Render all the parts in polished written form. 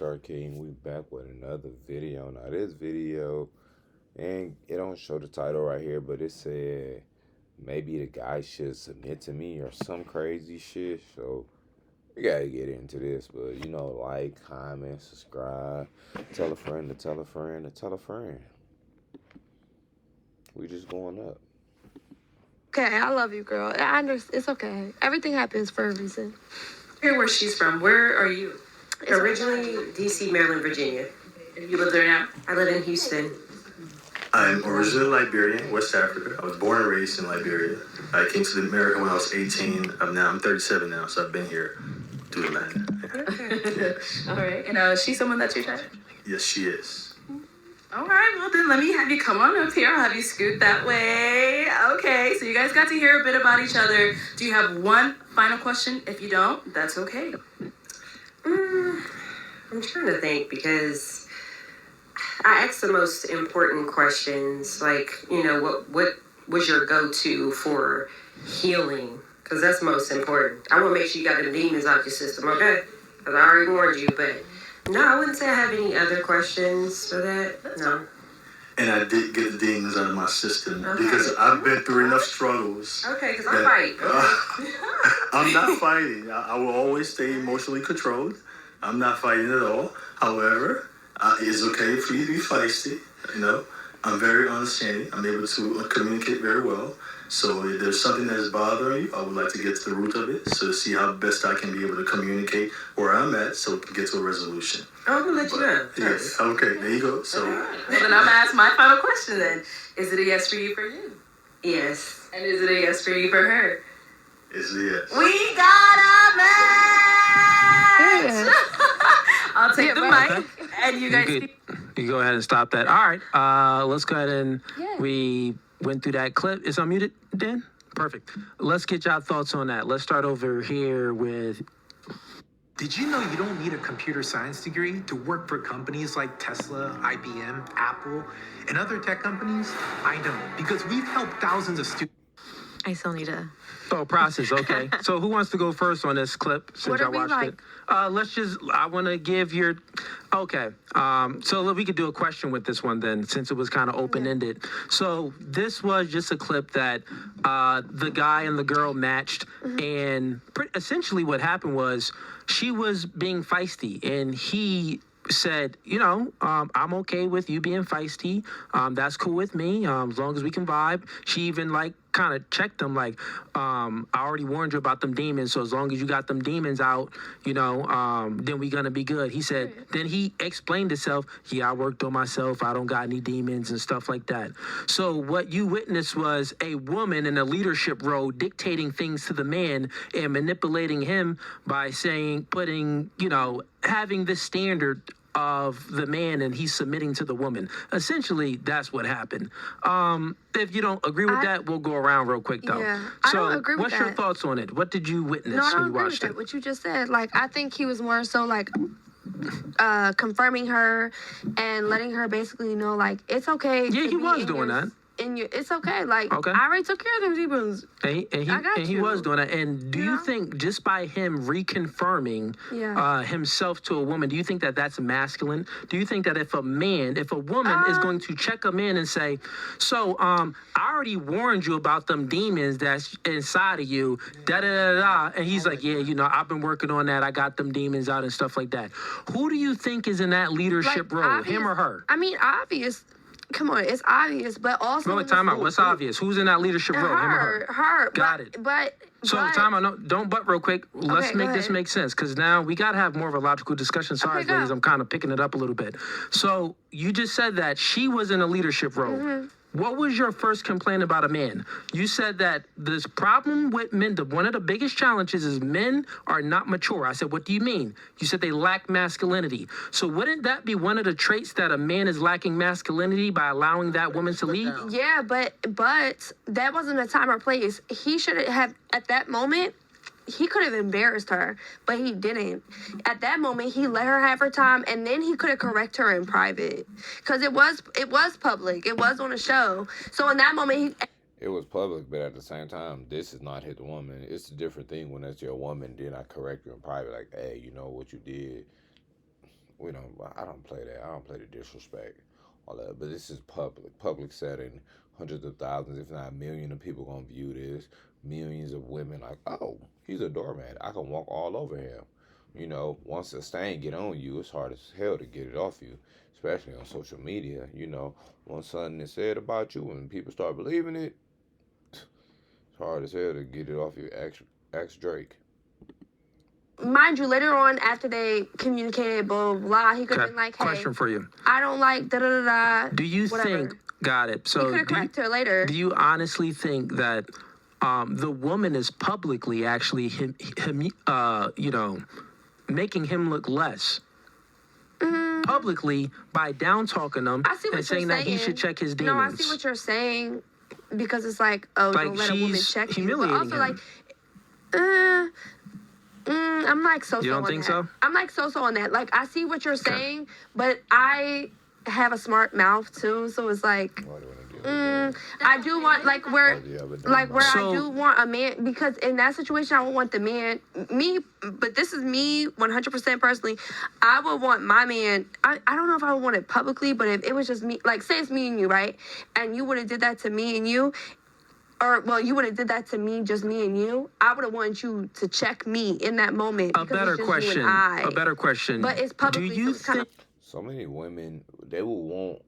Star King. We back with another video. Now this video, and it don't show the title right here, but it said maybe the guy should submit to me or some crazy shit. So we gotta get into this, but like, comment, subscribe, tell a friend to tell a friend to tell a friend. We just going up. Okay, I love you, girl. I understand. It's okay. Everything happens for a reason. Hear where she's from. Where are you? Originally, D.C., Maryland, Virginia. And you live there now? I live in Houston. I'm originally Liberian, West Africa. I was born and raised in Liberia. I came to America when I was 18. I'm 37 now, so I've been here doing that. All right. And she's someone that's your type? Yes, she is. All right. Well, then let me have you come on up here. I'll have you scoot that way. Okay. So you guys got to hear a bit about each other. Do you have one final question? If you don't, that's okay. I'm trying to think because I asked the most important questions, like, what was your go-to for healing? Because that's most important. I want to make sure you got the demons out your system, okay? Because I already warned you, but no, I wouldn't say I have any other questions for that. No. And I did get the demons out of my system Okay. because I've been through enough struggles. Okay, because I'm fighting. I'm not fighting. I will always stay emotionally controlled. I'm not fighting at all. However, it's okay for you to be feisty. I'm very understanding. I'm able to communicate very well. So if there's something that is bothering you, I would like to get to the root of it. So to see how best I can be able to communicate where I'm at so we can get to a resolution. I'm going to let you know. Yes. Okay, there you go. So Well, then I'm going to ask my final question then. Is it a yes for you for you? Yes. And is it a yes for you for her? it's a yes. We got a match! Yeah. I'll take the right. mic, and you guys... You go ahead and stop that. All right. Let's go ahead and Yeah. we went through that clip. Is unmuted, Dan? Perfect. Let's get y'all thoughts on that. Let's start over here with... Did you know you don't need a computer science degree to work for companies like Tesla, IBM, Apple, and other tech companies? I know, because we've helped thousands of students. I still need a. Oh, process. Okay. So who wants to go first on this clip since What I are we watched like? it? I want to give your... Okay. So we could do a question with this one then, since it was kind of open-ended. So this was just a clip that the guy and the girl matched. And essentially what happened was she was being feisty and he said, I'm okay with you being feisty. That's cool with me, as long as we can vibe. She even kind of checked him I already warned you about them demons, so as long as you got them demons out, then we gonna be good. He said, then he explained himself, I worked on myself, I don't got any demons and stuff like that. So what you witnessed was a woman in a leadership role dictating things to the man and manipulating him by having this standard of the man and he's submitting to the woman. Essentially, that's what happened. If you don't agree with that, we'll go around real quick though. Yeah, I don't agree with what's your that. thoughts on it? What did you witness No, I when don't you agree with watched that. it? What you just said. I think he was more so confirming her and letting her basically know it's okay. Yeah, to he be was in doing your- that. It's okay. Okay. I already took care of them demons. And I got he you. was doing that. And do you Yeah. think just by him reconfirming Yeah. himself to a woman, do you think that that's masculine? Do you think that if a woman is going to check a man and say, so I already warned you about them demons that's inside of you, da da da da, and he's like, yeah, I've been working on that. I got them demons out and stuff like that. Who do you think is in that leadership role, obvious- him or her? I mean, obvious. Come on, it's obvious, but also. No, time out. What's obvious? Who's in that leadership role, him or her? Her. Got but, it. But. So but, time out. No, don't butt real quick. Let's Okay, make go this ahead. make sense because now we got to have more of a logical discussion. Sorry, Okay, go. ladies, I'm kind of picking it up a little bit. So you just said that she was in a leadership role. Mm-hmm. What was your first complaint about a man? You said that this problem with men, one of the biggest challenges is men are not mature. I said, what do you mean? You said they lack masculinity. So wouldn't that be one of the traits that a man is lacking masculinity by allowing that woman to lead? Yeah, but that wasn't a time or place. He should have at that moment. He could have embarrassed her, but he didn't. At that moment, he let her have her time, and then he could have corrected her in private, because it was public. It was on a show. So in that moment, It was public, but at the same time, this is not his woman. It's a different thing when it's your woman. Then I correct you in private, like, hey, you know what you did. we don't. I don't play that. I don't play the disrespect, all that. But this is public setting. Hundreds of thousands, if not a million, of people gonna view this. Millions of women like, oh, he's a doormat. I can walk all over him. You know, once a stain get on you, it's hard as hell to get it off you, especially on social media. You know, once something is said about you and people start believing it, it's hard as hell to get it off you. Ask Drake. Mind you, later on after they communicated, blah blah blah, he could have Okay. been like, "Hey, Question for you. I don't like da da da da." Do you Whatever. think? Got it. He So could have do you, corrected her later. do you honestly think that the woman is publicly actually making him look less publicly by down talking him I see what and saying you're that he saying. should check his No, I demons? see what you're saying because it's like, oh, Like, don't let a woman she's check you. But humiliating also, him. like, I'm like so-so You don't on think that. so? I'm like so-so on that. Like, I see what you're saying, but I have a smart mouth too, so it's like, Why do I wanna deal with that? I do want like where. Oh, yeah, but Like where So- I do want a man, because in that situation I would want the man, me, but this is me 100% personally. I would want my man. I don't know if I would want it publicly, but if it was just me, like say it's me and you, right, and you would have did that to me and you, or well, you would have did that to me, just me and you. I would have wanted you to check me in that moment. A because better it's just you question. and I. A better question. But it's publicly, Do so you it's kinda- think? So many women, they will want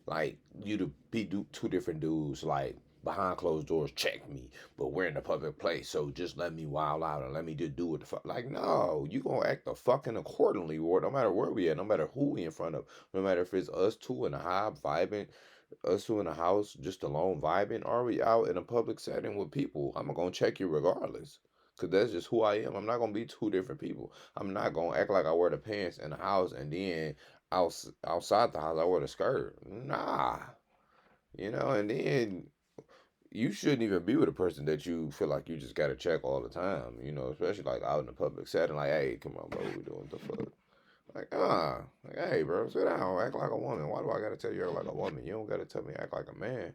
like you to be two different dudes, like behind closed doors, check me, but we're in a public place, so just let me wild out and let me just do what the fuck. Like, no, you gonna act the fucking accordingly, or no matter where we at, no matter who we in front of, no matter if it's us two in a hive vibing, us two in a house just alone vibing, or we out in a public setting with people. I'm gonna check you regardless. Cause that's just who I am. I'm not gonna be two different people. I'm not gonna act like I wear the pants in the house and then outside the house I wear the skirt. Nah, and then you shouldn't even be with a person that you feel like you just gotta check all the time. Especially like out in the public setting. Like, hey, come on, bro, what we doing? The fuck? Like, hey, bro, sit down, act like a woman. Why do I gotta tell you act like a woman? You don't gotta tell me act like a man.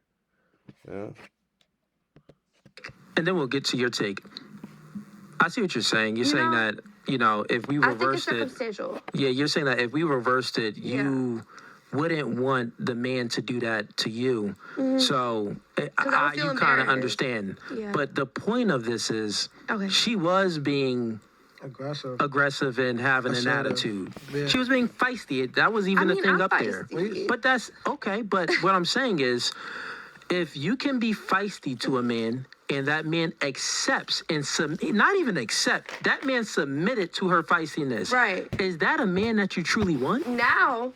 Yeah. And then we'll get to your take. I see what you're saying. You're You saying know, that, if we I think it's reversed it, circumstantial. yeah, you're saying that if we reversed it, you wouldn't want the man to do that to you. So I would feel you kind of embarrassed. understand. Yeah. But the point of this is Okay. she was being Aggressive. and having an Assertive. attitude. Yeah. She was being feisty. That was even I a mean, thing I'm up there. feisty. But that's okay. But what I'm saying is, if you can be feisty to a man and that man accepts and not even accept, that man submitted to her feistiness. Right. Is that a man that you truly want? Now,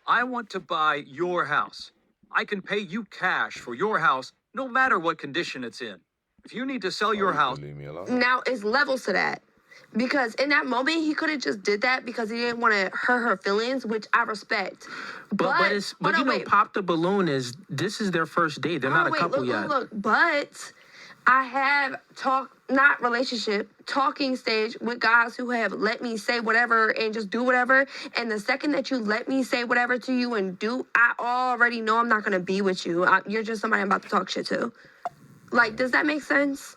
I want to buy your house. I can pay you cash for your house no matter what condition it's in. If you need to sell your You house, leave me alone. now it's levels to that. Because in that moment, he could have just did that because he didn't want to hurt her feelings, which I respect. But hold on, wait. Pop the Balloon this is their first date. They're Hold not on, a couple yet. Look. But I have talking stage with guys who have let me say whatever and just do whatever. And the second that you let me say whatever to you and do, I already know I'm not going to be with you. You're just somebody I'm about to talk shit to. Like, does that make sense?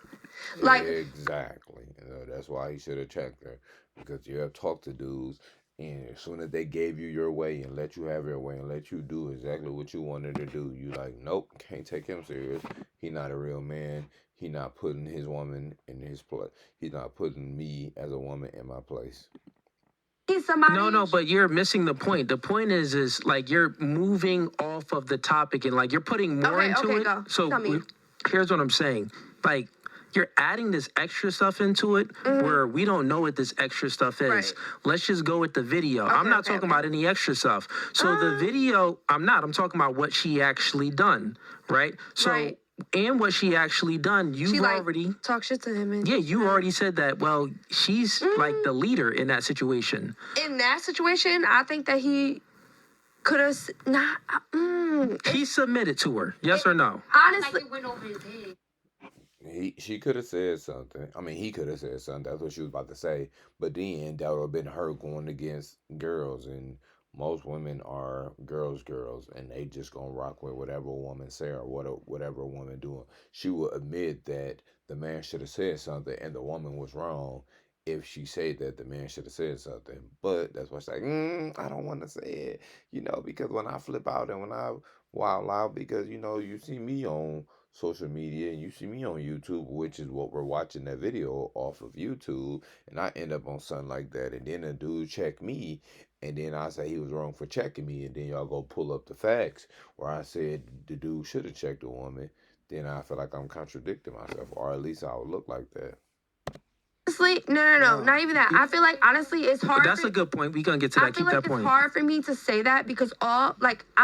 Like, Exactly. That's why he should have checked her. Because you have talked to dudes, and as soon as they gave you your way and let you have your way and let you do exactly what you wanted to do, you like, nope, can't take him serious. He not a real man. He not putting his woman in his place. He's not putting me as a woman in my place. he's somebody. No, but you're missing the point. The point is like you're moving off of the topic and like you're putting more Okay, into okay, it. go. So Tell me. here's what I'm saying. Like you're adding this extra stuff into it where we don't know what this extra stuff is. Right. Let's just go with the video. I'm not talking about any extra stuff. So the video, I'm talking about what she actually done, right? So Right. and what she actually done, you've She like already talk shit to him. And, yeah, you already said that. Well, she's like the leader in that situation. in that situation, I think that he could have not. He submitted to her, yes or no? Honestly, She could have said something. I mean, he could have said something. That's what she was about to say. But then that would have been her going against girls, and most women are girls, and they just gonna rock with whatever a woman say or whatever a woman doing. She will admit that the man should have said something and the woman was wrong, if she said that, the man should have said something. But that's why she's like, I don't want to say it, because when I flip out and when I wild out, because, you see me on social media and you see me on YouTube, which is what we're watching that video off of YouTube, and I end up on something like that, and then a dude check me, and then I say he was wrong for checking me, and then y'all go pull up the facts where I said the dude should have checked the woman, then I feel like I'm contradicting myself, or at least I would look like that. Honestly, no, not even that. I feel like honestly, it's hard. That's a good point. We're gonna get to that. Keep that point. It's hard for me to say that because I'm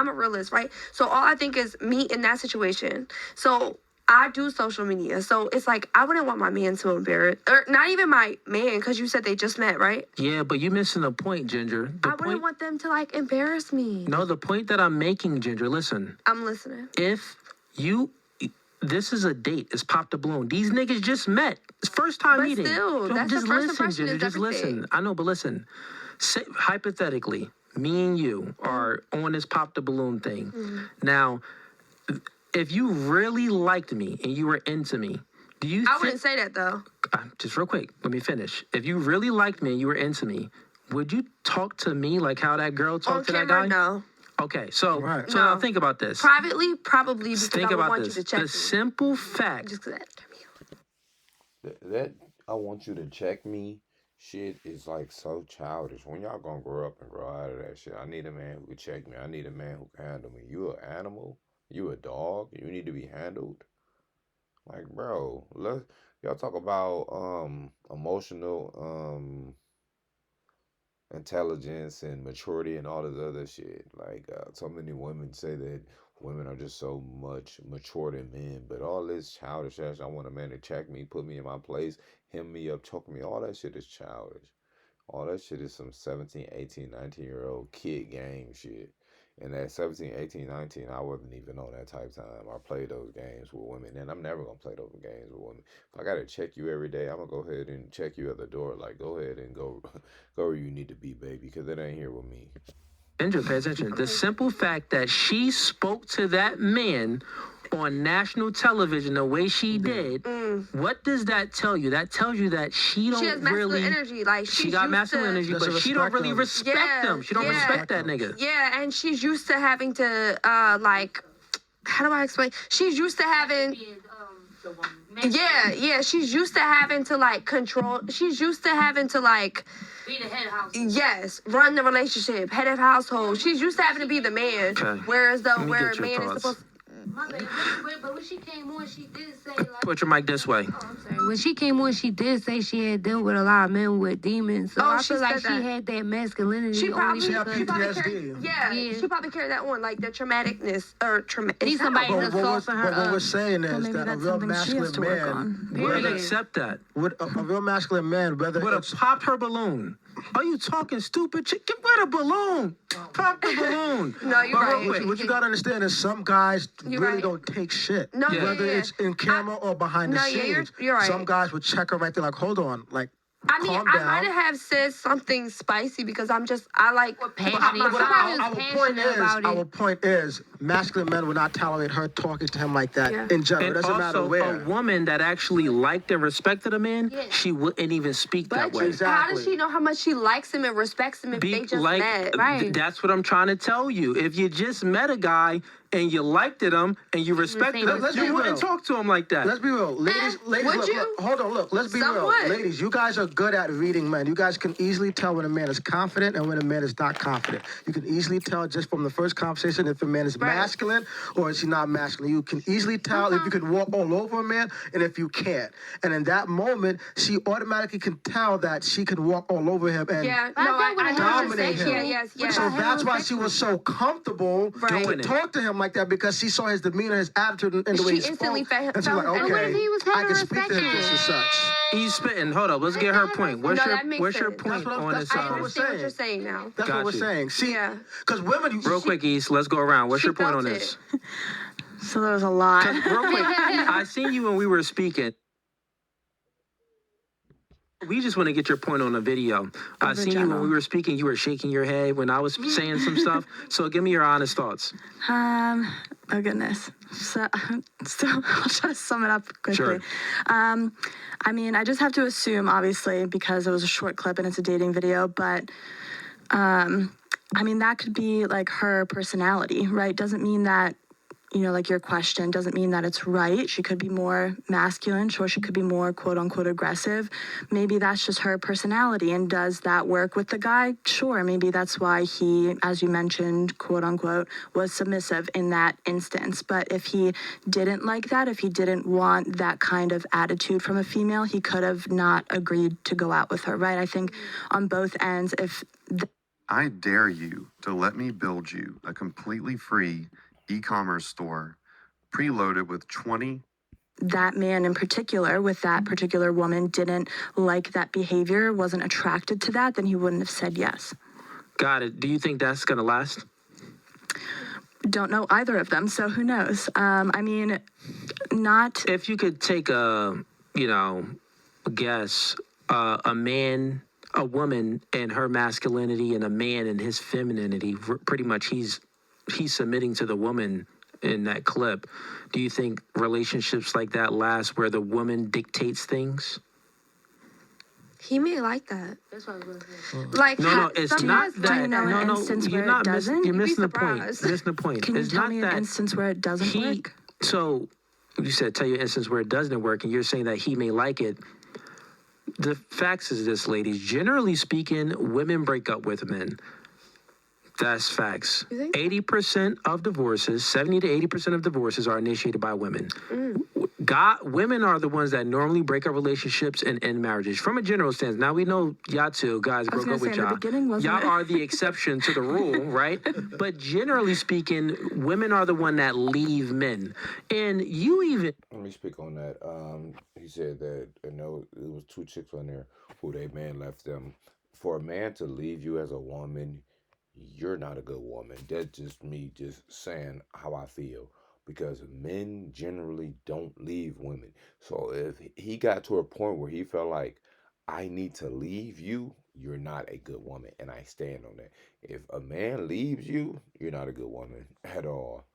a realist, right? So all I think is me in that situation. So I do social media, so it's like I wouldn't want my man to embarrass, or not even my man, because you said they just met, right? Yeah, but you're missing the point, Ginger. I wouldn't want them to embarrass me. No, the point that I'm making, Ginger. Listen. I'm listening. This is a date. It's Pop the Balloon. These niggas just met. It's first time meeting. Still, that's just the first listen, impression Ginger. Just listen. I know, but listen. Say, hypothetically, me and you are on this Pop the Balloon thing. Mm-hmm. Now, if you really liked me and you were into me, I wouldn't say that though. Just real quick, let me finish. If you really liked me and you were into me, would you talk to me like how that girl talked to that guy? No. Okay, so now think about this. Privately, probably because think I would about want this. you to check the me. Simple fact. Just that. That I want you to check me shit is so childish. When y'all gonna grow up and grow out of that shit? I need a man who can check me. I need a man who can handle me. You an animal? You a dog? You need to be handled? Bro, y'all talk about emotional intelligence and maturity and all this other shit. So many women say that women are just so much mature than men, but all this childish ass, I want a man to check me, put me in my place, hem me up, choke me, all that shit is childish. All that shit is some 17, 18, 19-year-old kid game shit. And at 17, 18, 19, I wasn't even on that type time. I played those games with women, and I'm never going to play those games with women. If I got to check you every day, I'm going to go ahead and check you at the door. Go ahead and go where you need to be, baby, because it ain't here with me. Ginger, pay attention. The simple fact that she spoke to that man on national television the way she did, what does that tell you? That tells you that she has masculine energy. She got masculine energy, but she don't really respect them. She don't respect that nigga. Yeah, and she's used to having to how do I explain? She's used to having. She's used to having to control. She's used to having to be the head of household. Yes, run the relationship, head of household. She's used to having to be the man. Okay. Whereas a man is supposed to. My bad. But when she came on, she did say Put your mic this way. Oh, I'm sorry. When she came on, she did say she had dealt with a lot of men with demons. So I feel like she had that masculinity. She probably had PTSD. She probably carried that on, the traumaticness or traumatic. Need somebody to soften her But what up. we're saying is that a real masculine man Would accept that. would a real masculine man, whether Would have popped her balloon. Are you talking stupid? Get rid of balloon. Pop the balloon. No, you're right. What you gotta understand is some guys really don't take shit. No, whether it's in camera or behind the scenes. You're right. Some guys would check her right there, hold on, I mean, calm I down. might have said something spicy because I like Our point is, masculine men would not tolerate her talking to him like that in general. And it doesn't matter also, where. a woman that actually liked and respected a man, she wouldn't even speak that way. How does she know how much she likes him and respects him if they just met? Right. That's what I'm trying to tell you. If you just met a guy and you liked him and you respected him, you wouldn't talk to him like that. Let's be real. Ladies, would look, you? hold on, look. Let's be real. Ladies, you guys are good at reading men. You guys can easily tell when a man is confident and when a man is not confident. You can easily tell just from the first conversation if a man is masculine or is he not masculine. You can easily tell if you can walk all over a man and if you can't. And in that moment, she automatically can tell that she can walk all over him and dominate him. Yes. So that's why she was so comfortable to talk to him like that, because she saw his demeanor, his attitude, and the way he spoke. And she's like, okay, I can speak to him just as such. He's spitting. Hold up. Let's get her point. What's your point on this? I understand what you're saying now. That's what we're saying. See, because women... Real quick, East, let's go around. What's your point on this? So there's a lot. Real quick, I seen you when we were speaking. We just want to get your point on the video. I seen you when we were speaking, you were shaking your head when I was saying some stuff. So give me your honest thoughts. Oh goodness. So I'll try to sum it up quickly. Sure. I mean, I just have to assume, obviously, because it was a short clip and it's a dating video, but I mean, that could be like her personality, right? Doesn't mean that, you know, like your question doesn't mean that it's right. She could be more masculine. Sure, she could be more quote unquote aggressive. Maybe that's just her personality. And does that work with the guy? Sure. Maybe that's why he, as you mentioned, quote unquote, was submissive in that instance. But if he didn't like that, if he didn't want that kind of attitude from a female, he could have not agreed to go out with her, right? I think on both ends, if... I dare you to let me build you a completely free e-commerce store preloaded with 20. That man in particular, with that particular woman, didn't like that behavior, wasn't attracted to that, then he wouldn't have said yes. Got it. Do you think that's going to last? Don't know either of them, so who knows? I mean, not... If you could take a, you know, guess, a man, a woman and her masculinity and a man and his femininity, pretty much he's submitting to the woman in that clip. Do you think relationships like that last where the woman dictates things? He may like that. That's what I was gonna say. Like, no, it's not that. Do you know an instance where it doesn't? You're missing the surprised. point. You're missing the point. Can you It's tell not me that an instance where it doesn't work? So you said tell you an instance where it doesn't work, and you're saying that he may like it. The facts is this, ladies. Generally speaking, women break up with men. That's facts. 80% of divorces, 70 to 80% of divorces are initiated by women. Women are the ones that normally break up relationships and end marriages. From a general stance, now we know y'all two guys broke up with y'all. Y'all are the exception to the rule, right? But generally speaking, women are the one that leave men. And you even... Let me speak on that. He said that, you know, it was 2 chicks on there who their man left them. For a man to leave you as a woman, you're not a good woman. That's just me just saying how I feel. Because men generally don't leave women. So if he got to a point where he felt like, I need to leave you, you're not a good woman. And I stand on that. If a man leaves you, you're not a good woman at all.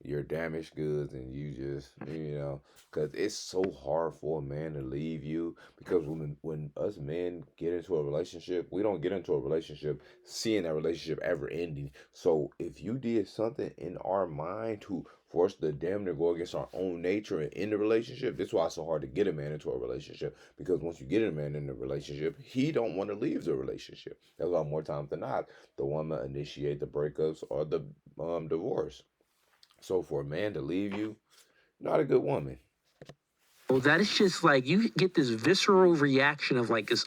You're damaged goods, and you just, you know, because it's so hard for a man to leave you. Because when us men get into a relationship, we don't get into a relationship seeing that relationship ever ending. So if you did something in our mind to force the damn to go against our own nature and end the relationship, that's why it's so hard to get a man into a relationship. Because once you get a man in a relationship, he don't want to leave the relationship. That's why more times than not, the woman initiate the breakups or the divorce. So for a man to leave you, not a good woman. Well, that is just like, you get this visceral reaction of like, this,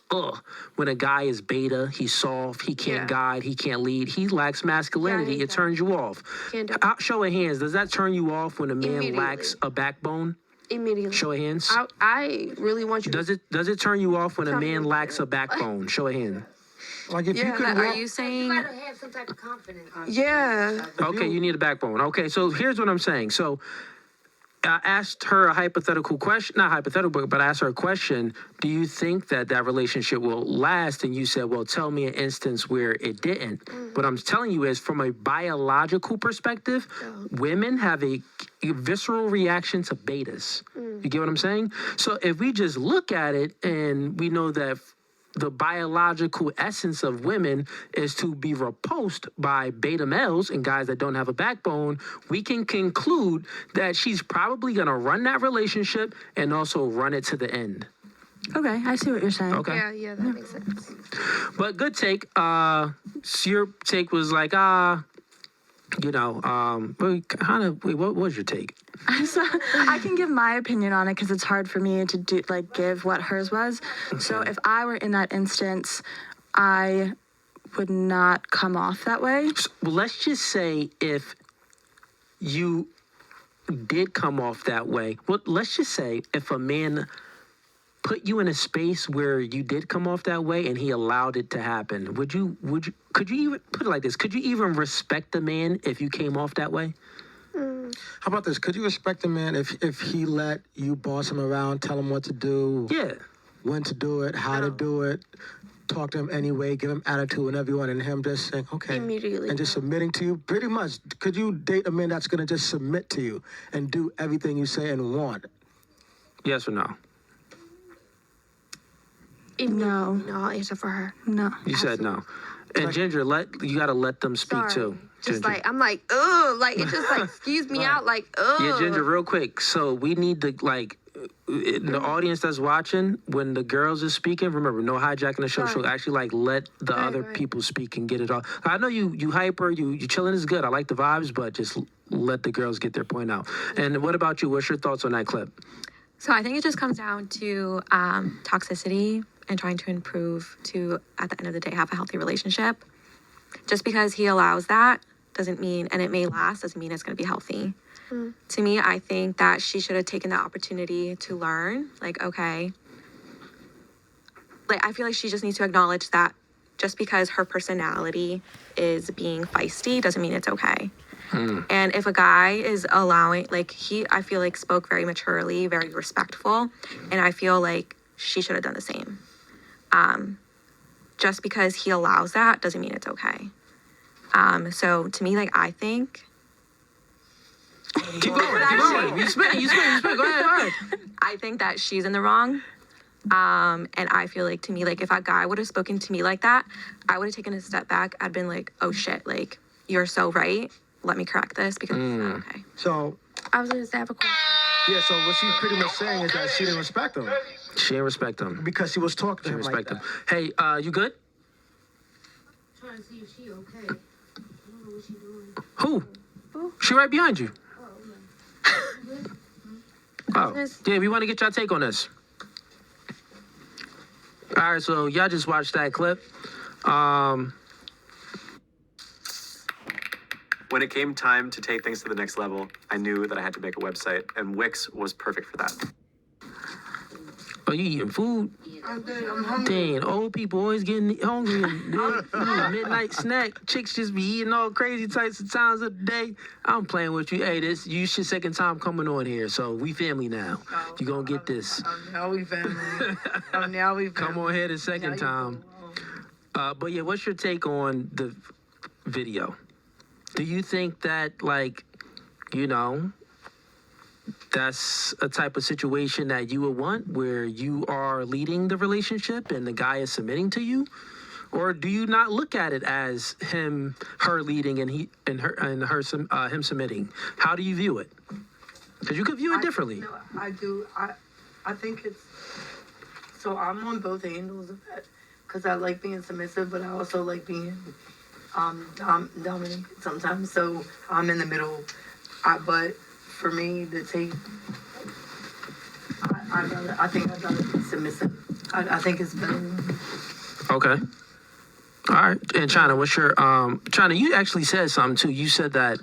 when a guy is beta, he's soft, he can't guide, he can't lead, he lacks masculinity, it turns you off. Show of hands, does that turn you off when a man lacks a backbone? Immediately. Show of hands. I really want you. Does it turn you off when a man lacks a backbone? Show of hands. Like if you could are you saying? You gotta have some type of confidence. Yeah. Okay, you need a backbone. Okay, so here's what I'm saying. So I asked her a hypothetical question, not hypothetical, but I asked her a question. Do you think that relationship will last? And you said, well, tell me an instance where it didn't. What I'm telling you is, from a biological perspective, women have a visceral reaction to betas. You get what I'm saying? So if we just look at it and we know that the biological essence of women is to be repulsed by beta males and guys that don't have a backbone, we can conclude that she's probably going to run that relationship and also run it to the end. Okay, I see what you're saying. Okay. Yeah, that makes sense. But good take. So your take was like, you know, what was your take? So I can give my opinion on it because it's hard for me to give what hers was. So if I were in that instance, I would not come off that way. Well, let's just say if you did come off that way. Well, let's just say if a man put you in a space where you did come off that way and he allowed it to happen, could you even put it like this? Could you even respect the man if you came off that way? How about this? Could you respect a man if he let you boss him around, tell him what to do? Yeah. when to do it, how to do it, talk to him anyway, give him attitude whenever you want, and him just saying, okay. Immediately. And just submitting to you, pretty much. Could you date a man that's going to just submit to you and do everything you say and want? Yes or no? No. No, I'll answer for her. No. You said no. And Ginger, you gotta let them speak Sorry. too. Just Ginger. like, I'm like, ugh. Like, it just like skews me out. Like, ugh. Yeah, Ginger, real quick. So we need to, like, the audience that's watching, when the girls is speaking, remember, no hijacking the show. So actually, like, let the other people speak and get it all. I know you hyper, you chilling is good. I like the vibes, but just let the girls get their point out. And what about you? What's your thoughts on that clip? So I think it just comes down to toxicity and trying to improve to, at the end of the day, have a healthy relationship. Just because he allows that doesn't mean, and it may last, doesn't mean it's going to be healthy. To me, I think that she should have taken the opportunity to learn, like, okay. Like, I feel like she just needs to acknowledge that just because her personality is being feisty doesn't mean it's okay. And if a guy is allowing, like, I feel like spoke very maturely, very respectful, and I feel like she should have done the same. Just because he allows that doesn't mean it's okay. So to me, like, I think. Keep going. You spit. Go ahead. I think that she's in the wrong. And I feel like, to me, like, if a guy would have spoken to me like that, I would have taken a step back. I'd been like, oh shit, like, you're so right. Let me correct this because it's not okay. So I was going to say, I have a question. yeah, so what she's pretty much saying is that she didn't respect him She didn't respect him. because she was talking to She him like respect that. him. Hey, you good? Trying to see if she okay. I don't know what she doing. Who? She right behind you. Oh, yeah, we want to get y'all take on this. All right, so y'all just watched that clip. When it came time to take things to the next level, I knew that I had to make a website, and Wix was perfect for that. Oh, you eating food? I'm good. I'm hungry. Dang, old people always getting hungry. And midnight snack. Chicks just be eating all crazy types of times of the day. I'm playing with you. Hey, this you your second time coming on here, so we family now. You gonna get this. Now we family. Now we family. Come on here the second time. But yeah, what's your take on the video? Do you think that, like, you know, that's a type of situation that you would want where you are leading the relationship and the guy is submitting to you? Or do you not look at it as her leading and him submitting? How do you view it? Because you could view it differently. No, I do. I think it's, so I'm on both handles of that because I like being submissive, but I also like being dominant sometimes. So I'm in the middle. But for me to take, I think I'd rather be submissive. I think it's better. Okay. All right. And China, what's your China, you actually said something too. You said that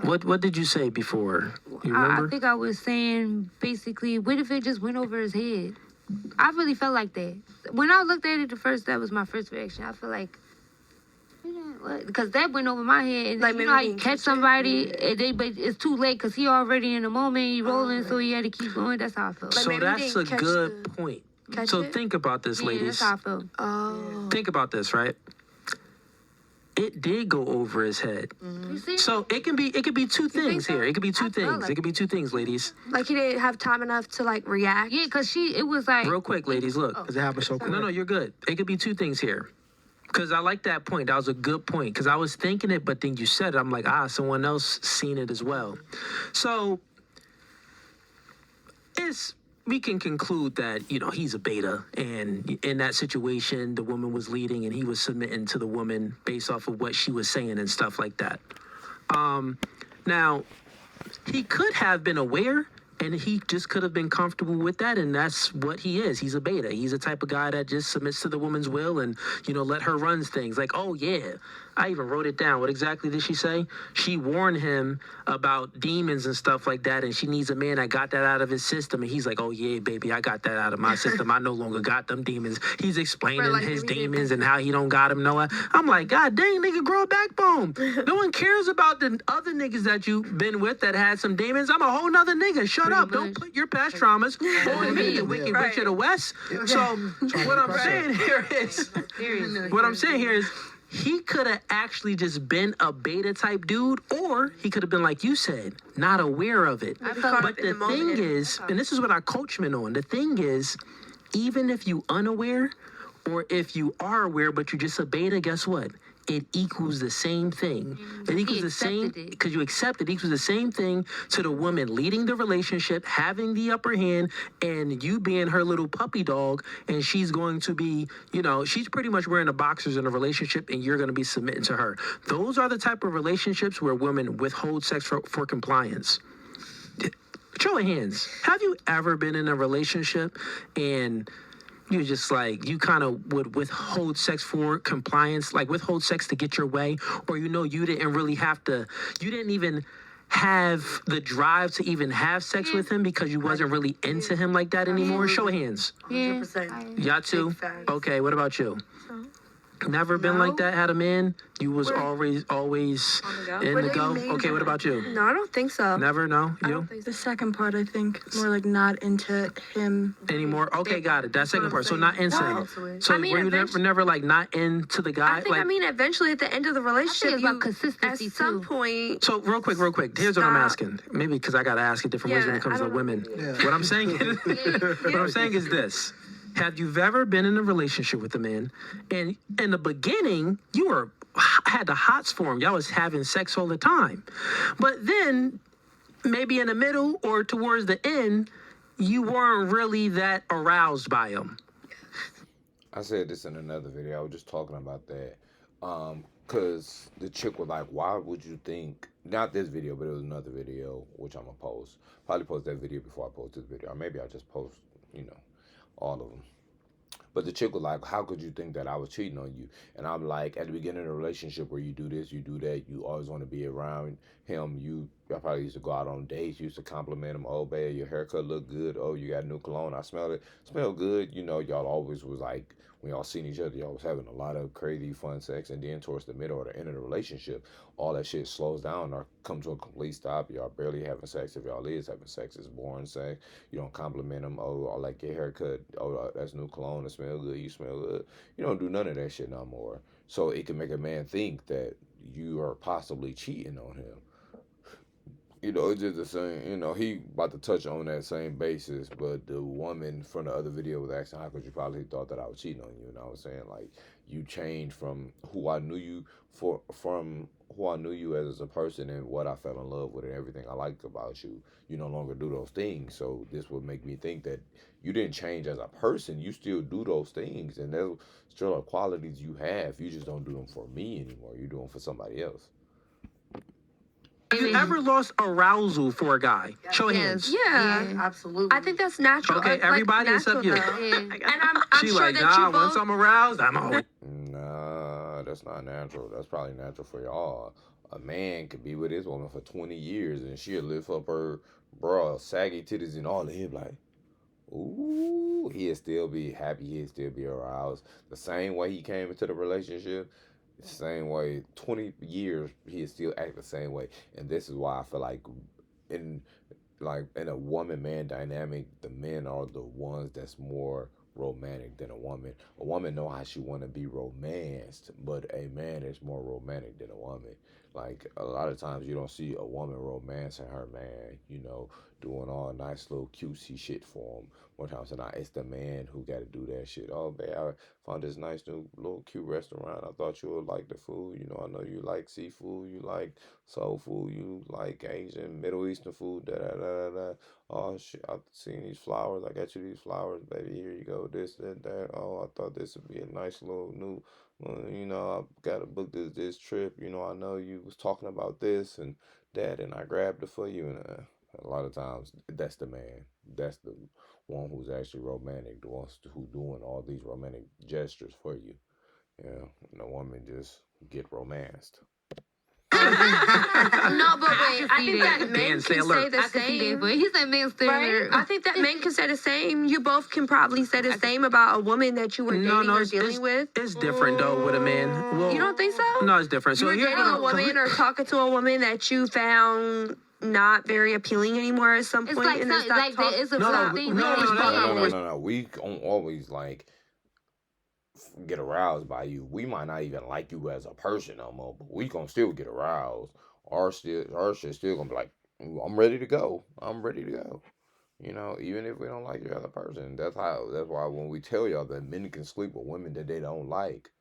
what did you say before? You remember? I think I was saying basically, what if it just went over his head? I really felt like that. When I looked at it the first, that was my first reaction. I feel like, because that went over my head. And like, you know how you catch somebody, but it's too late because he already in the moment, he rolling, so he had to keep going. That's how I felt. So that's a good point. So think about this, ladies. That's how I felt. Oh. Think about this, right? It did go over his head. You see? So it can be two things here. It could be two things. like It could be two things, ladies. Like, he didn't have time enough to, like, react. Yeah, because it was like. Real quick, ladies, look. Because it happened so quick. No, you're good. It could be two things here. Because I like that point. That was a good point. Because I was thinking it, but then you said it. I'm like, someone else seen it as well. So we can conclude that, you know, he's a beta. And in that situation, the woman was leading and he was submitting to the woman based off of what she was saying and stuff like that. Now, he could have been aware. And he just could have been comfortable with that, and that's what he is. He's a beta. He's the type of guy that just submits to the woman's will and, you know, let her run things. Like, oh, yeah, I even wrote it down. What exactly did she say? She warned him about demons and stuff like that, and she needs a man that got that out of his system. And he's like, oh, yeah, baby, I got that out of my system. I no longer got them demons. He's explaining his demons and how he don't got them. No, I'm like, God dang, nigga, grow a backbone. No one cares about the other niggas that you've been with that had some demons. I'm a whole nother nigga. Shut up. Don't put your past traumas on me, the Wicked Witch of the West. So what I'm saying here is, he could have actually just been a beta type dude, or he could have been, like you said, not aware of it. But the thing is, and this is what I coach men on, the thing is, even if you unaware, or if you are aware but you're just a beta, guess what? It equals the same thing. It equals the same, because you accept it, equals the same thing to the woman leading the relationship, having the upper hand, and you being her little puppy dog, and she's going to be, she's pretty much wearing the boxers in a relationship, and you're going to be submitting to her. Those are the type of relationships where women withhold sex for compliance. Show of hands. Have you ever been in a relationship and you're just like, you kind of would withhold sex for compliance, like withhold sex to get your way, or you didn't really have to, you didn't even have the drive to even have sex with him because you wasn't really into him like that anymore? Show of hands. 100%. Y'all too? Okay, what about you? Never been like that? Had a man? You was always in the go? Okay, what about you? No, I don't think so. Never? No? You? The second part, I think, more like not into him anymore. Okay, got it. That second part. So not into him. So were you never like not into the guy? Eventually at the end of the relationship, about consistency at some point. So real quick. Here's what I'm asking. Maybe because I gotta ask it different ways when it comes to women. What I'm saying is this. Have you ever been in a relationship with a man, and in the beginning, you had the hots for him. Y'all was having sex all the time. But then, maybe in the middle or towards the end, you weren't really that aroused by him. I said this in another video. I was just talking about that. Because the chick was like, why would you think, not this video, but it was another video, which I'm going to post. Probably post that video before I post this video. Or maybe I'll just post, all of them. But the chick was like, how could you think that I was cheating on you? And I'm like, at the beginning of the relationship where you do this, you do that, you always want to be around him. I probably used to go out on dates, used to compliment him. Oh, babe, your haircut look good. Oh, you got new cologne. I smelled it. Smelled good. Y'all always was like, when y'all seen each other, y'all was having a lot of crazy fun sex. And then towards the middle or the end of the relationship, all that shit slows down or comes to a complete stop. Y'all barely having sex. If y'all is having sex, it's boring sex. You don't compliment them. Oh, I like your haircut. Oh, that's new cologne. It smell good. You smell good. You don't do none of that shit no more. So it can make a man think that you are possibly cheating on him. It's just the same, he about to touch on that same basis, but the woman from the other video was asking, how could you probably thought that I was cheating on you? And I was saying, like, you changed from who I knew you from who I knew you as a person and what I fell in love with and everything I liked about you. You no longer do those things. So this would make me think that you didn't change as a person. You still do those things, and those still are qualities you have. You just don't do them for me anymore. You do them for somebody else. Have you ever lost arousal for a guy? Show of hands. Yeah, absolutely. I think that's natural. Okay, everybody except you. And I'm She sure like, that you both. once I'm aroused, I'm always. Nah, that's not natural. That's probably natural for y'all. A man could be with his woman for 20 years and she'll lift up her bra, saggy titties and all, and he'll be like, ooh, he'll still be happy, he'll still be aroused. The same way he came into the relationship, the same way, 20 years, he'll still act the same way. And this is why I feel like in a woman-man dynamic, the men are the ones that's more romantic than a woman. A woman know how she want to be romanced, but a man is more romantic than a woman. Like, a lot of times you don't see a woman romancing her man, doing all nice little cutesy shit for him. More times than not, it's the man who got to do that shit. Oh, babe, I found this nice new little cute restaurant. I thought you would like the food. I know you like seafood. You like soul food. You like Asian, Middle Eastern food. Da-da-da-da-da. Oh, shit, I've seen these flowers. I got you these flowers, baby. Here you go. This, that. Oh, I thought this would be a nice little new, I got to book this trip. I know you was talking about this and that, and I grabbed it for you. And a lot of times, that's the man. That's the one who's actually romantic, the ones who doing all these romantic gestures for you. And the woman just get romanced. No, but wait, I think that men can say the same. He said men stay right? I think that men can say the same. You both can probably say the same about a woman that you were dating or dealing with. It's different though with a man. Well, you don't think so? No, it's different. So you're dating a woman or talking to a woman that you found not very appealing anymore at some It's point like in this like talk? it's a No, no, something no, that it's they not. did. No. We don't always like get aroused by you. We might not even like you as a person no more, but we gonna still get aroused. Our shit still gonna be like, I'm ready to go. I'm ready to go. You know, even if we don't like the other person. That's why when we tell y'all that men can sleep with women that they don't like,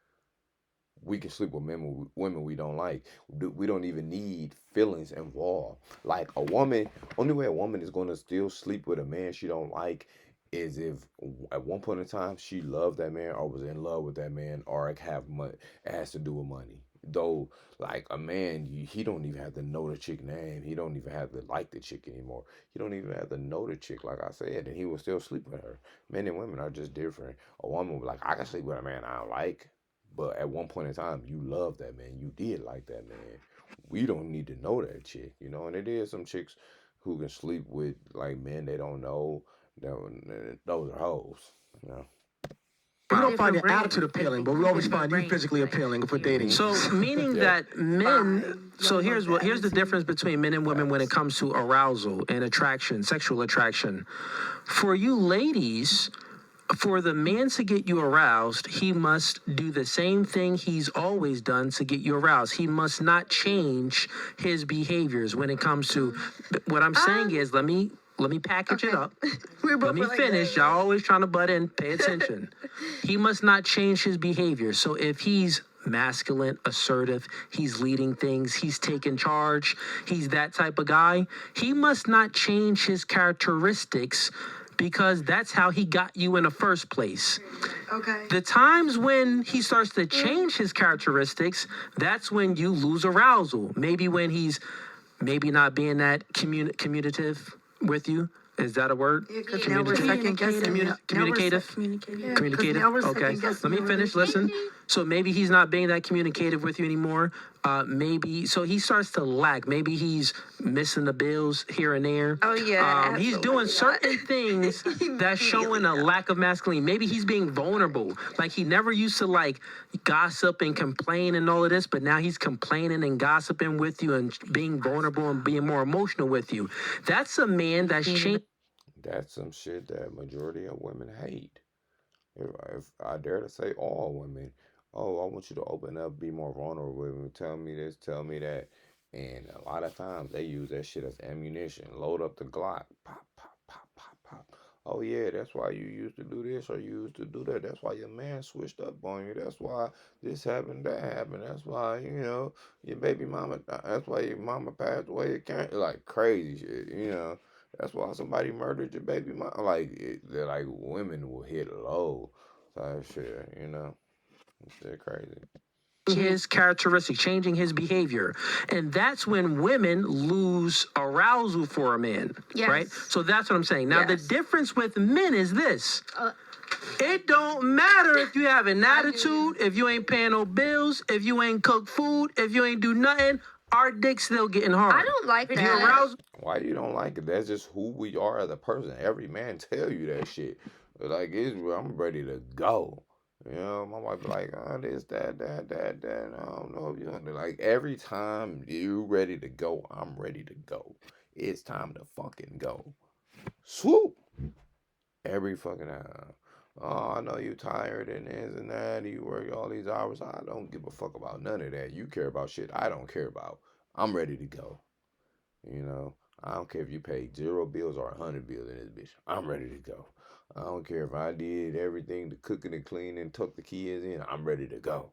we can sleep with women we don't like. We don't even need feelings involved. Like a woman, only way a woman is gonna still sleep with a man she don't like is if at one point in time she loved that man or was in love with that man or have money. It has to do with money. Though, like a man, he don't even have to know the chick name. He don't even have to like the chick anymore. He don't even have to know the chick, like I said, and he will still sleep with her. Men and women are just different. A woman will be like, I can sleep with a man I don't like. But at one point in time, you loved that man. You did like that man. We don't need to know that chick, you know. And it is some chicks who can sleep with like men they don't know. Those are hoes, you know. We don't find your attitude appealing, but we always find you physically appealing for dating. So meaning that men, so here's the difference between men and women when it comes to arousal and attraction, sexual attraction. For you ladies, for the man to get you aroused, he must do the same thing he's always done to get you aroused. He must not change his behaviors when it comes to what I'm saying is let me package it up. Let me finish. Y'all always trying to butt in. Pay attention. He must not change his behavior. So if he's masculine, assertive, he's leading things, he's taking charge, he's that type of guy, he must not change his characteristics because that's how he got you in the first place. Okay. The times when he starts to change his characteristics, that's when you lose arousal. Maybe when he's not being that communicative with you. Is that a word? Yeah, because now we're second guessing. Communicative? Yeah, Communicative? now we're Okay. second guessing Let me finish. Listen. So maybe he's not being that communicative with you anymore. So he starts to lack. Maybe he's missing the bills here and there. Oh yeah. He's doing certain things that's showing a lack of masculinity. Maybe he's being vulnerable. Like he never used to like gossip and complain and all of this, but now he's complaining and gossiping with you and being vulnerable and being more emotional with you. That's a man that's changed. That's some shit that majority of women hate. If I dare to say all women, oh, I want you to open up, be more vulnerable with me, tell me this, tell me that. And a lot of times they use that shit as ammunition. Load up the Glock. Pop, pop, pop, pop, pop. Oh yeah, that's why you used to do this or you used to do that. That's why your man switched up on you. That's why this happened, that happened. That's why, your baby mama, that's why your mama passed away. It can't, like crazy shit, That's why somebody murdered your baby mama. They're like women will hit low. Type shit, It's crazy. His characteristic, changing his behavior. And that's when women lose arousal for a man, right? So that's what I'm saying. Now, the difference with men is this. It don't matter if you have an attitude, if you ain't paying no bills, if you ain't cook food, if you ain't do nothing, our dick's still getting hard. I don't like The that. arousal. Why you don't like it? That's just who we are as a person. Every man tell you that shit. I'm ready to go. My wife be like, oh, this, that. I don't know if you like every time you ready to go, I'm ready to go. It's time to fucking go. Swoop. Every fucking time. Oh, I know you tired and this and that. You work all these hours. I don't give a fuck about none of that. You care about shit I don't care about. I'm ready to go. I don't care if you paid 0 bills or 100 bills in this bitch. I'm ready to go. I don't care if I did everything, the cooking and cleaning, tuck the kids in. I'm ready to go.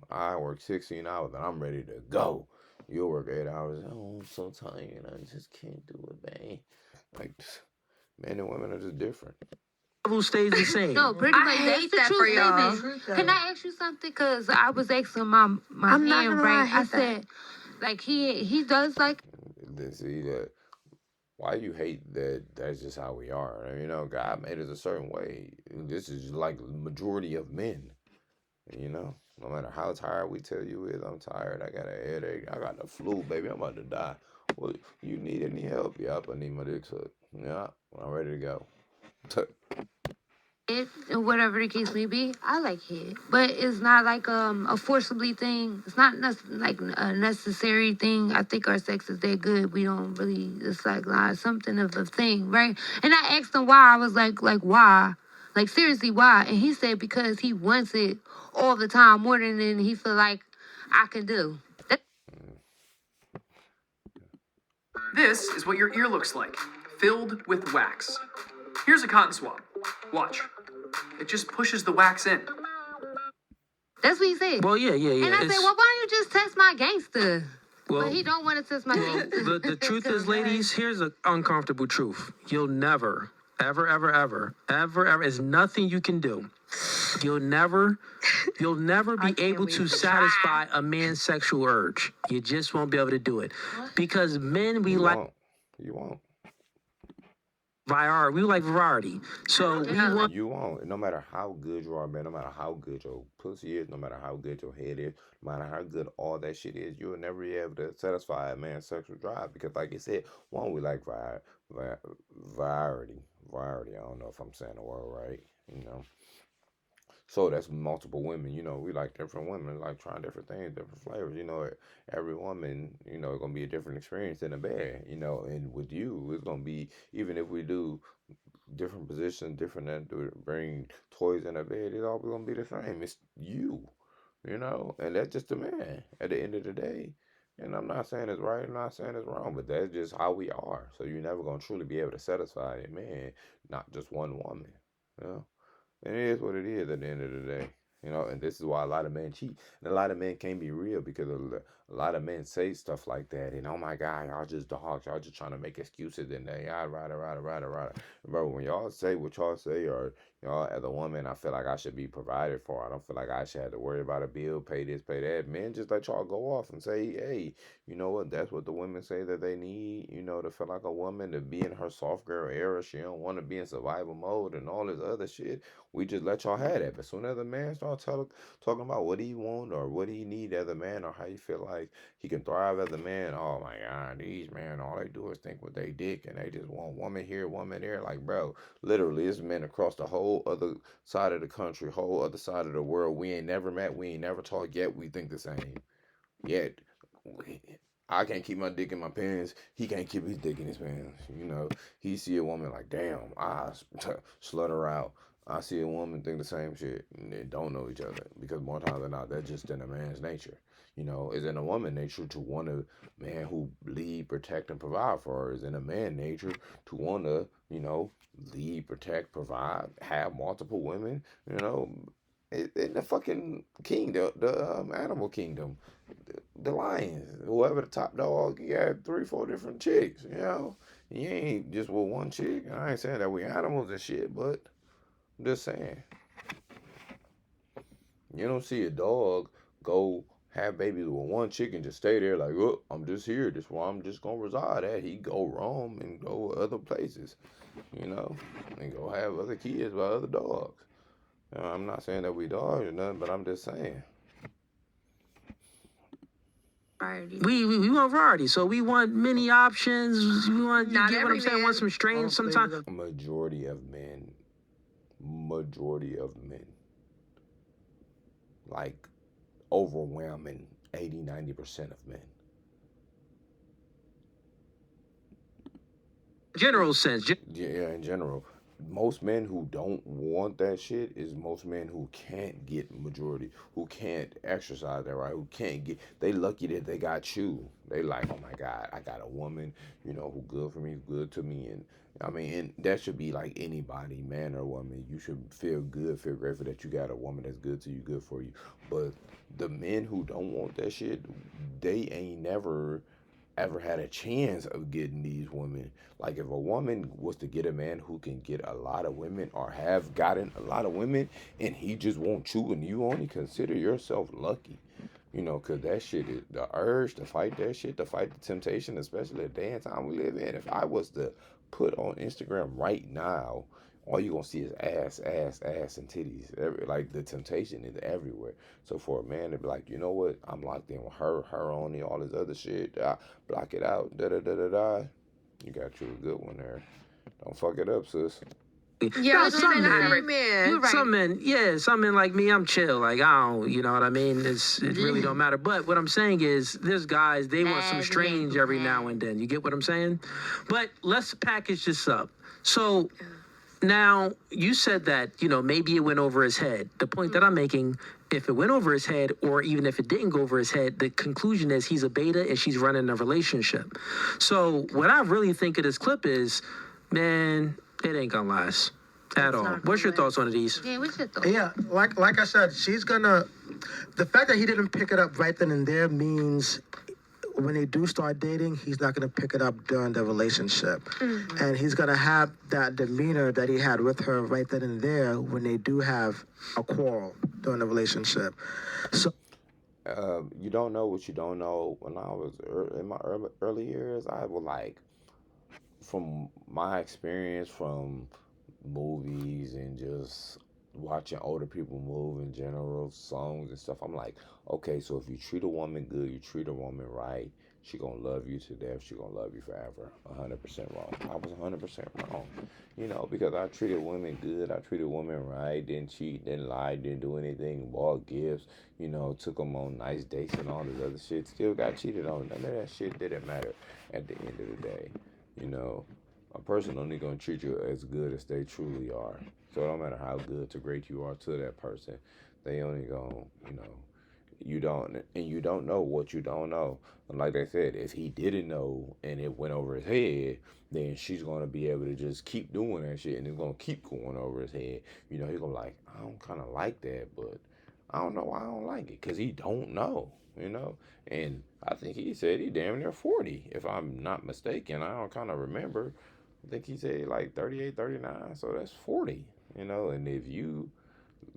I work 16 hours and I'm ready to go. You'll work 8 hours. Oh, I'm so tired. I just can't do it, man. Like, men and women are just different. Level stays the same. No, pretty much. That's the that for truth, y'all. baby. Can I ask you something? Because I was asking my I'm not man, gonna right? lie, I I hate said, like, he does, like... See that? Why you hate that? That's just how we are. God made us a certain way. This is like the majority of men. No matter how tired we tell you is, I'm tired. I got a headache. I got the flu, baby. I'm about to die. Well, you need any help? Yep, I need my dick sucked. Yeah, I'm ready to go. it, or whatever the case may be. I like head, but it's not like a forcibly thing. It's not like a necessary thing. I think our sex is that good. We don't really. It's like something of a thing, right? And I asked him why. I was like why? Like seriously, why? And he said because he wants it all the time more than he feel like I can do. This is what your ear looks like, filled with wax. Here's a cotton swab. Watch. It just pushes the wax in. That's what he said. Well, yeah. And I said, well, why don't you just test my gangster? Well, but he don't want to test my gangster. The truth is, ladies, here's an uncomfortable truth. You'll never, ever, there's nothing you can do. You'll never be able to satisfy a man's sexual urge. You just won't be able to do it. Because men, You won't. We like variety. So we want. You won't. No matter how good you are, man, no matter how good your pussy is, no matter how good your head is, no matter how good all that shit is, you'll never be able to satisfy a man's sexual drive. Because like I said, one, we like variety. I don't know if I'm saying the word right, you know. So that's multiple women, you know, we like different women, like trying different things, different flavors, you know, every woman, you know, it's going to be a different experience in the bed, you know, and with you, it's going to be, even if we do different positions, different, bring toys in the bed, it's always going to be the same. It's you know, and that's just a man at the end of the day. And I'm not saying it's right, I'm not saying it's wrong, but that's just how we are. So you're never going to truly be able to satisfy a man, not just one woman, you know. And it is what it is at the end of the day. You know, and this is why a lot of men cheat. And a lot of men can't be real because a lot of men say stuff like that. And, oh, my God, y'all just dogs. Y'all just trying to make excuses. And they, right. Bro, when y'all say what y'all say, or, y'all, as a woman, I feel like I should be provided for. I don't feel like I should have to worry about a bill, pay this, pay that. Men just let y'all go off and say, hey, you know what? That's what the women say that they need, you know, to feel like a woman, to be in her soft girl era. She don't want to be in survival mode and all this other shit. We just let y'all have that. But soon as a man starts talking about what he want or what he need as a man, or how he feel like he can thrive as a man, oh my God, these men, all they do is think with they dick, and they just want woman here, woman there. Like, bro, literally, it's men across the whole other side of the country, whole other side of the world. We ain't never met, we ain't never talked, yet we think the same. Yet I can't keep my dick in my pants. He can't keep his dick in his pants. You know, he see a woman like, damn, I slut her out. I see a woman think the same shit, and they don't know each other, because more times than not, that's just in a man's nature. You know, it's in a woman nature to want a man who lead, protect, and provide for her. It's in a man nature to want to, you know, lead, protect, provide, have multiple women. You know, in the fucking kingdom, the animal kingdom, the lions, whoever the top dog, he had 3-4 different chicks. You know, you ain't just with one chick. I ain't saying that we animals and shit, but I'm just saying. You don't see a dog go have babies with one chick and just stay there like, oh, I'm just here. This is where I'm just going to reside at. He go roam and go other places, you know, and go have other kids by other dogs. You know, I'm not saying that we dogs or nothing, but I'm just saying. We want variety, so we want many options. We want, you get what I'm saying? Want some strange sometimes. Majority of men, like overwhelming 80-90% of men. General sense. Yeah, in general. Most men who don't want that shit is most men who can't get majority, who can't exercise that right, who can't get, they lucky that they got you. They like, oh my God, I got a woman, you know, who good for me, good to me. And I mean, and that should be like anybody, man or woman. You should feel good, feel grateful that you got a woman that's good to you, good for you. But the men who don't want that shit, they ain't never ever had a chance of getting these women. Like, if a woman was to get a man who can get a lot of women, or have gotten a lot of women, and he just won't you, and you only consider yourself lucky. You know, because that shit is the urge to fight that shit, to fight the temptation, especially the day and time we live in. If I was to put on Instagram right now, all you're going to see is ass, and titties. Like, the temptation is everywhere. So for a man to be like, you know what, I'm locked in with her only, all this other shit, block it out, you got you a good one there. Don't fuck it up, sis. Yeah, Now, this is some an men, Iron Man. You're right. some men like me, I'm chill. Like, I don't, you know what I mean? It really don't matter. But what I'm saying is, there's guys, they want some strange every now and then. You get what I'm saying? But let's package this up. So now, you said that, maybe it went over his head. The point that I'm making, if it went over his head, or even if it didn't go over his head, the conclusion is he's a beta and she's running a relationship. So what I really think of this clip is, man, it ain't gonna last at all. What's your thoughts on these? Yeah, what's your thoughts? Yeah, like I said, she's gonna. The fact that he didn't pick it up right then and there means when they do start dating, he's not gonna pick it up during the relationship, and he's gonna have that demeanor that he had with her right then and there when they do have a quarrel during the relationship. So. You don't know what you don't know. When I was in my early years, I was like, from my experience from movies and just watching older people move in general, songs and stuff, I'm like, okay, so if you treat a woman good, you treat a woman right, she gonna love you to death, she gonna love you forever. 100% wrong. I was 100% wrong, because I treated women good, I treated women right, didn't cheat, didn't lie, didn't do anything, bought gifts, took them on nice dates and all this other shit, still got cheated on. None of that shit didn't matter at the end of the day. A person only gonna treat you as good as they truly are. So it don't matter how good to great you are to that person. They only gonna, you don't know what you don't know. And like they said, if he didn't know and it went over his head, then she's gonna be able to just keep doing that shit, and it's gonna keep going over his head. He's gonna be like, I don't kind of like that, but I don't know why I don't like it, because he don't know. And I think he said he damn near 40, if I'm not mistaken. I don't kind of remember. I think he said like 38, 39, so that's 40, and if you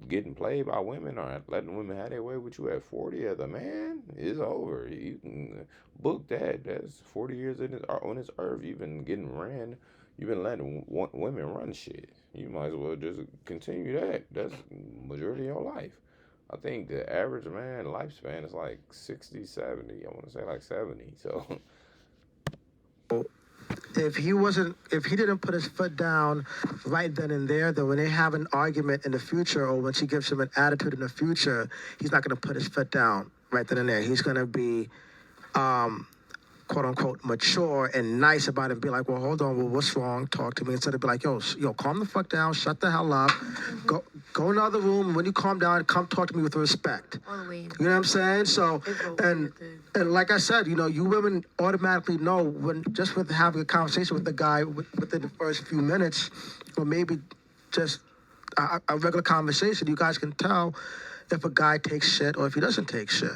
getting played by women or letting women have their way with you at 40 as a man, it's over. You can book that. That's 40 years on this earth. You've been letting women run shit. You might as well just continue that. That's the majority of your life. I think the average man lifespan is like 60, 70. I want to say like 70, so... If he didn't put his foot down right then and there, then when they have an argument in the future, or when she gives him an attitude in the future, he's not going to put his foot down right then and there. He's going to be, quote unquote, mature and nice about it, and be like, well, hold on, well, what's wrong? Talk to me. Instead of be like, yo, calm the fuck down, shut the hell up, go in the other room. When you calm down, come talk to me with respect. You know what I'm saying? So, and like I said, you women automatically know when, just with having a conversation with the guy within the first few minutes, or maybe just a regular conversation, you guys can tell if a guy takes shit or if he doesn't take shit.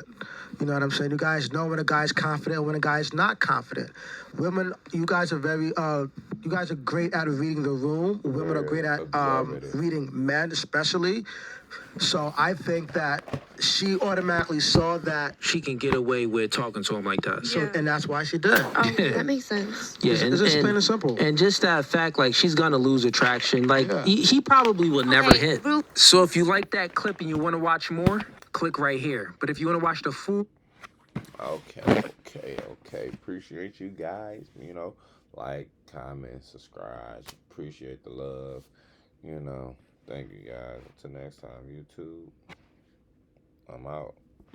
You know what I'm saying? You guys know when a guy's confident and when a guy's not confident. Women, you guys are great at reading the room. Women are great at reading men, especially. So I think that she automatically saw that she can get away with talking to him like that. So, and that's why she did. Oh, that makes sense. Yeah, it's just plain and simple. And just that fact, like, she's gonna lose attraction. Like, he probably will never hit. So if you like that clip and you want to watch more, click right here. But if you want to watch the full... Okay. Appreciate you guys. Like, comment, subscribe. Appreciate the love. Thank you guys. Until next time, YouTube. I'm out.